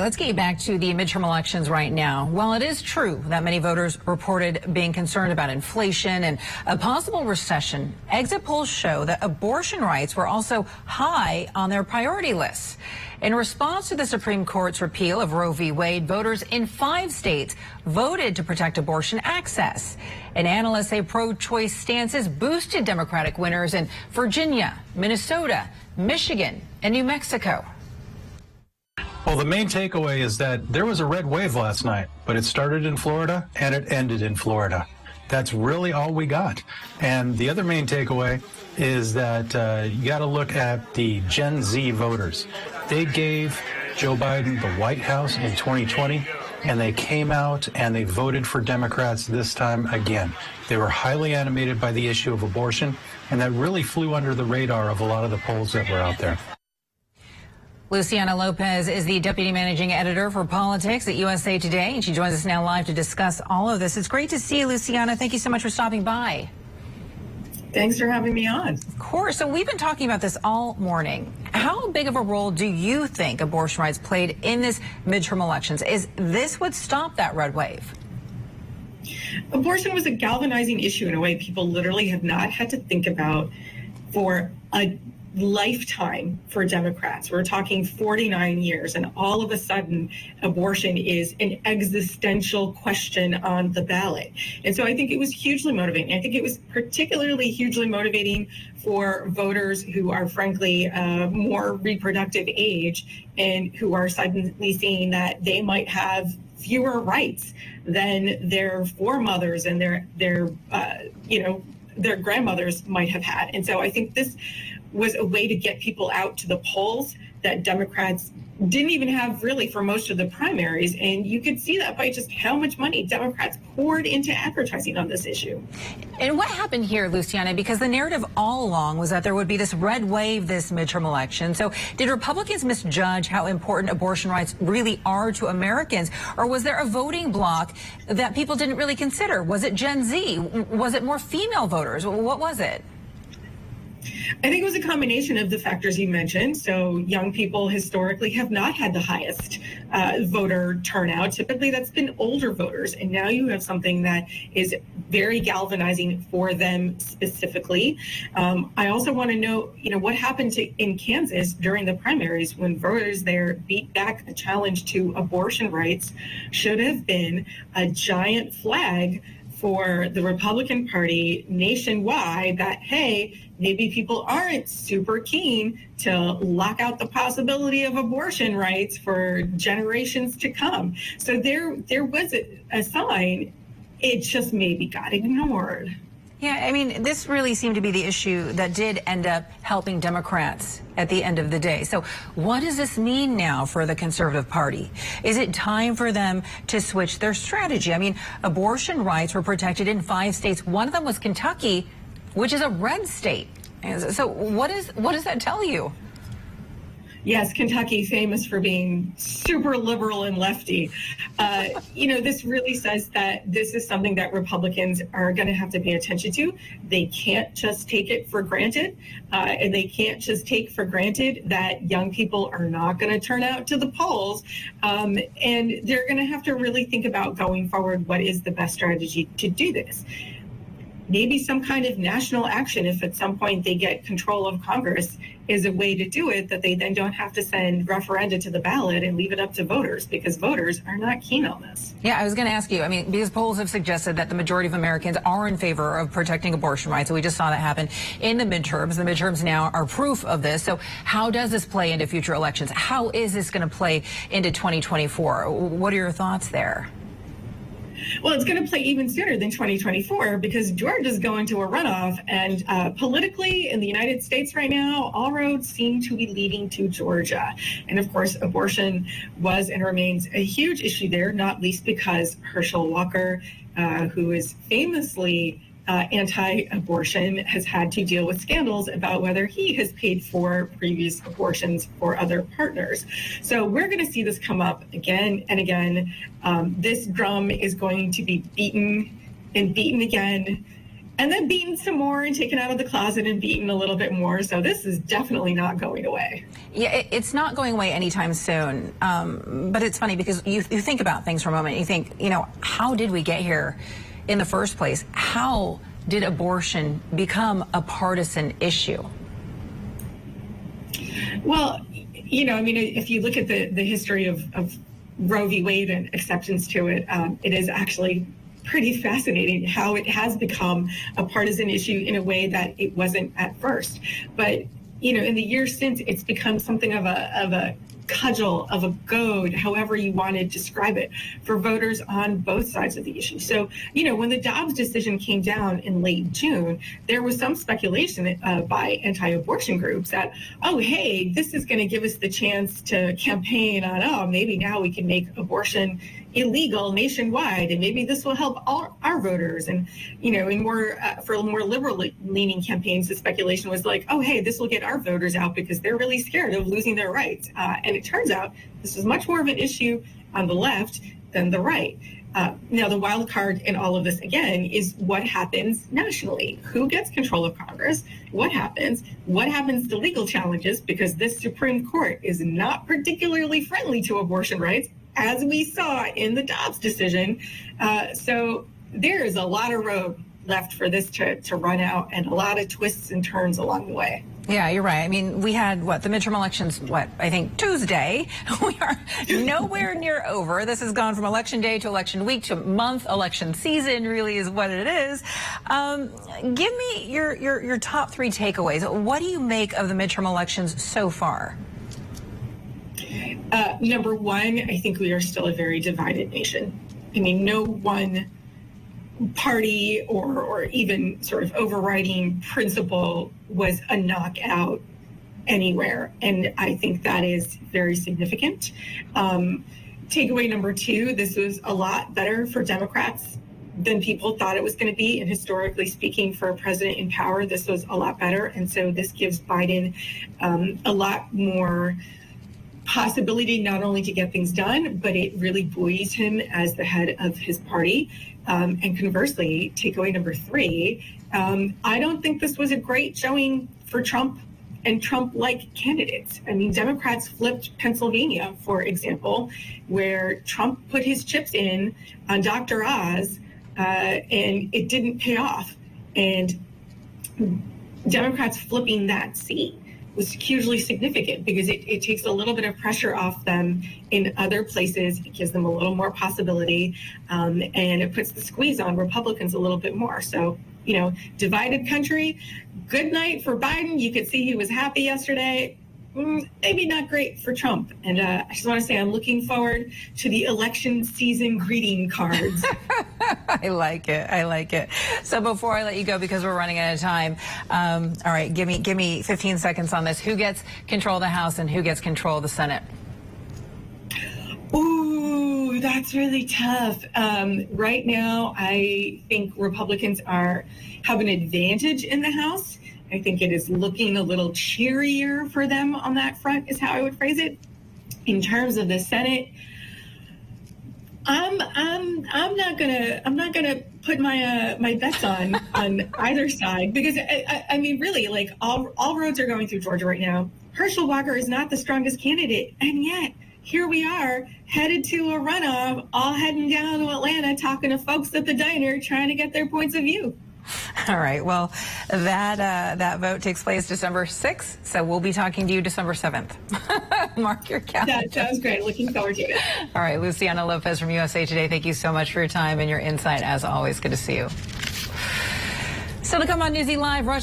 Let's get you back to the midterm elections right now. While it is true that many voters reported being concerned about inflation and a possible recession, exit polls show that abortion rights were also high on their priority lists. In response to the Supreme Court's repeal of Roe v. Wade, voters in 5 states voted to protect abortion access. And analysts say pro-choice stances boosted Democratic winners in Virginia, Minnesota, Michigan, and New Mexico. Well, the main takeaway is that there was a red wave last night, but it started in Florida and it ended in Florida. That's really all we got. And the other main takeaway is that you got to look at the Gen Z voters. They gave Joe Biden the White House in 2020, and they came out and they voted for Democrats this time again. They were highly animated by the issue of abortion, and that really flew under the radar of a lot of the polls that were out there. Luciana Lopez is the deputy managing editor for politics at USA Today, and she joins us now live to discuss all of this. It's great to see you, Luciana. Thank you so much for stopping by. Thanks for having me on. Of course. So we've been talking about this all morning. How big of a role do you think abortion rights played in this midterm elections? Is this what stopped that red wave? Abortion was a galvanizing issue in a way people literally have not had to think about for a lifetime for Democrats. We're talking 49 years, and all of a sudden, abortion is an existential question on the ballot. And so I think it was hugely motivating. I think it was particularly hugely motivating for voters who are, frankly, more reproductive age and who are suddenly seeing that they might have fewer rights than their foremothers and their grandmothers might have had. And so I think this was a way to get people out to the polls that Democrats didn't even have really for most of the primaries. And you could see that by just how much money Democrats poured into advertising on this issue. And what happened here, Luciana? Because the narrative all along was that there would be this red wave this midterm election. So did Republicans misjudge how important abortion rights really are to Americans? Or was there a voting bloc that people didn't really consider? Was it Gen Z? Was it more female voters? What was it? I think it was a combination of the factors you mentioned. So young people historically have not had the highest voter turnout. Typically, that's been older voters. And now you have something that is very galvanizing for them specifically. I also want to know, what happened in Kansas during the primaries when voters there beat back a challenge to abortion rights should have been a giant flag for the Republican Party nationwide that, hey, maybe people aren't super keen to lock out the possibility of abortion rights for generations to come. So there was a sign. It just maybe got ignored. Yeah, I mean, this really seemed to be the issue that did end up helping Democrats at the end of the day. So what does this mean now for the Conservative Party? Is it time for them to switch their strategy? I mean, abortion rights were protected in 5 states. One of them was Kentucky, which is a red state. So what does that tell you? Yes, Kentucky, famous for being super liberal and lefty. This really says that this is something that Republicans are going to have to pay attention to. They can't just take it for granted, and they can't just take for granted that young people are not going to turn out to the polls. And they're going to have to really think about going forward, what is the best strategy to do this? Maybe some kind of national action, if at some point they get control of Congress, is a way to do it, that they then don't have to send referenda to the ballot and leave it up to voters, because voters are not keen on this. Yeah, I was going to ask you, because polls have suggested that the majority of Americans are in favor of protecting abortion rights. So we just saw that happen in the midterms. The midterms now are proof of this. So how does this play into future elections? How is this going to play into 2024? What are your thoughts there? Well, it's going to play even sooner than 2024 because Georgia's going to a runoff. And politically in the United States right now, all roads seem to be leading to Georgia. And of course, abortion was and remains a huge issue there, not least because Herschel Walker, who is famously anti-abortion, has had to deal with scandals about whether he has paid for previous abortions for other partners. So we're going to see this come up again and again. This drum is going to be beaten and beaten again. and then beaten some more and taken out of the closet and beaten a little bit more. So this is definitely not going away. Yeah, it's not going away anytime soon. But it's funny because you think about things for a moment. You think, how did we get here in the first place? How did abortion become a partisan issue? Well, if you look at the history of Roe v. Wade and exceptions to it, it is actually pretty fascinating how it has become a partisan issue in a way that it wasn't at first. But, in the years since, it's become something of a cudgel, of a goad, however you want to describe it, for voters on both sides of the issue. So, when the Dobbs decision came down in late June, there was some speculation by anti-abortion groups that, oh, hey, this is going to give us the chance to campaign on, maybe now we can make abortion illegal nationwide, and maybe this will help all our voters. And, for more liberal-leaning campaigns, the speculation was like, oh, hey, this will get our voters out because they're really scared of losing their rights. And it turns out this is much more of an issue on the left than the right. Now, the wild card in all of this, again, is what happens nationally. Who gets control of Congress? What happens? What happens to legal challenges? Because this Supreme Court is not particularly friendly to abortion rights, as we saw in the Dobbs decision. So there is a lot of road left for this to run out, and a lot of twists and turns along the way. Yeah, you're right. I mean, we had, the midterm elections, I think Tuesday. We are nowhere near over. This has gone from election day to election week to month. Election season really is what it is. Give me your top three takeaways. What do you make of the midterm elections so far? Number one, I think we are still a very divided nation. I mean, no one party or even sort of overriding principle was a knockout anywhere. And I think that is very significant. Takeaway number two, this was a lot better for Democrats than people thought it was going to be. And historically speaking, for a president in power, this was a lot better. And so this gives Biden a lot more possibility not only to get things done, but it really buoys him as the head of his party. And conversely, takeaway number three, I don't think this was a great showing for Trump and Trump-like candidates. I mean, Democrats flipped Pennsylvania, for example, where Trump put his chips in on Dr. Oz, and it didn't pay off. And Democrats flipping that seat was hugely significant because it takes a little bit of pressure off them in other places. It gives them a little more possibility, and it puts the squeeze on Republicans a little bit more. So, divided country, good night for Biden. You could see he was happy yesterday. Maybe not great for Trump. And I just want to say I'm looking forward to the election season greeting cards. I like it. So before I let you go, because we're running out of time, all right, give me 15 seconds on this. Who gets control of the House and who gets control of the Senate? Ooh, that's really tough. Right now, I think Republicans have an advantage in the House. I think it is looking a little cheerier for them on that front, is how I would phrase it. In terms of the Senate, I'm not gonna put my bets on either side, because I mean, really, like all roads are going through Georgia right now. Herschel Walker is not the strongest candidate, and yet here we are headed to a runoff, all heading down to Atlanta, talking to folks at the diner, trying to get their points of view. All right. Well, that vote takes place December 6th, so we'll be talking to you December 7th. Mark your calendar. That sounds great. Looking forward to it. All right. Luciana Lopez from USA Today, thank you so much for your time and your insight. As always, good to see you. So to come on Newsy Live, Rush.